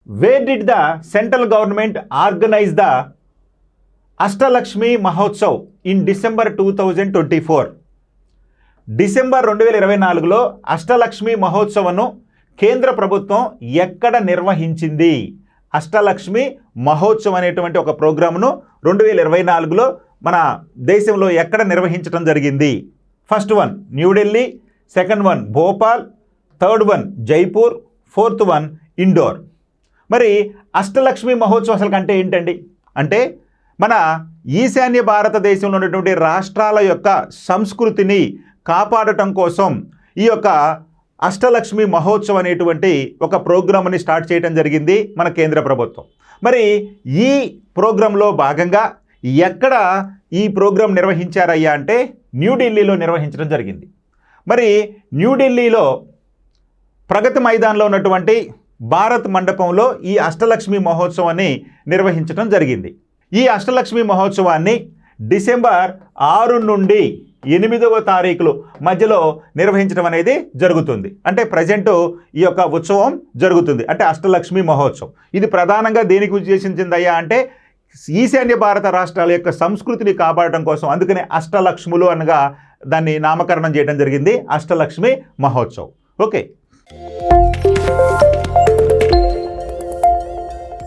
Wear did the central government organise the Ashtalakshmi Mahotsav in December 2024? December 2024లో అష్టలక్ష్మి మహోత్సవను కేంద్ర ప్రభుత్వం ఎక్కడ నిర్వహించింది? అష్టలక్ష్మి మహోత్సవ్ అనేటువంటి ఒక ప్రోగ్రామ్ను 2024లో మన దేశంలో ఎక్కడ నిర్వహించడం జరిగింది? First one New Delhi, second one Bhopal, third one Jaipur, fourth one Indore. మరి అష్టలక్ష్మి మహోత్సవం అసలు అంటే ఏంటండి? అంటే మన ఈశాన్య భారతదేశంలో ఉన్నటువంటి రాష్ట్రాల యొక్క సంస్కృతిని కాపాడటం కోసం ఈ యొక్క అష్టలక్ష్మి మహోత్సవం అనేటువంటి ఒక ప్రోగ్రామ్ని స్టార్ట్ చేయడం జరిగింది మన కేంద్ర ప్రభుత్వం. మరి ఈ ప్రోగ్రాంలో భాగంగా ఎక్కడ ఈ ప్రోగ్రాం నిర్వహించారయ్యా అంటే న్యూఢిల్లీలో నిర్వహించడం జరిగింది. మరి న్యూఢిల్లీలో ప్రగతి మైదాన్లో ఉన్నటువంటి భారత్ మండపంలో ఈ అష్టలక్ష్మి మహోత్సవాన్ని నిర్వహించడం జరిగింది. ఈ అష్టలక్ష్మి మహోత్సవాన్ని డిసెంబర్ 6 నుండి 8వ తారీఖులు మధ్యలో నిర్వహించడం అనేది జరుగుతుంది. అంటే ప్రజెంట్ ఈ యొక్క ఉత్సవం జరుగుతుంది, అంటే అష్టలక్ష్మి మహోత్సవం. ఇది ప్రధానంగా దేనికి ఉద్దేశించిందయ్యా అంటే ఈశాన్య భారత రాష్ట్రాల యొక్క సంస్కృతిని కాపాడటం కోసం. అందుకనే అష్టలక్ష్ములు అనగా దాన్ని నామకరణం చేయడం జరిగింది, అష్టలక్ష్మి మహోత్సవ్. ఓకే.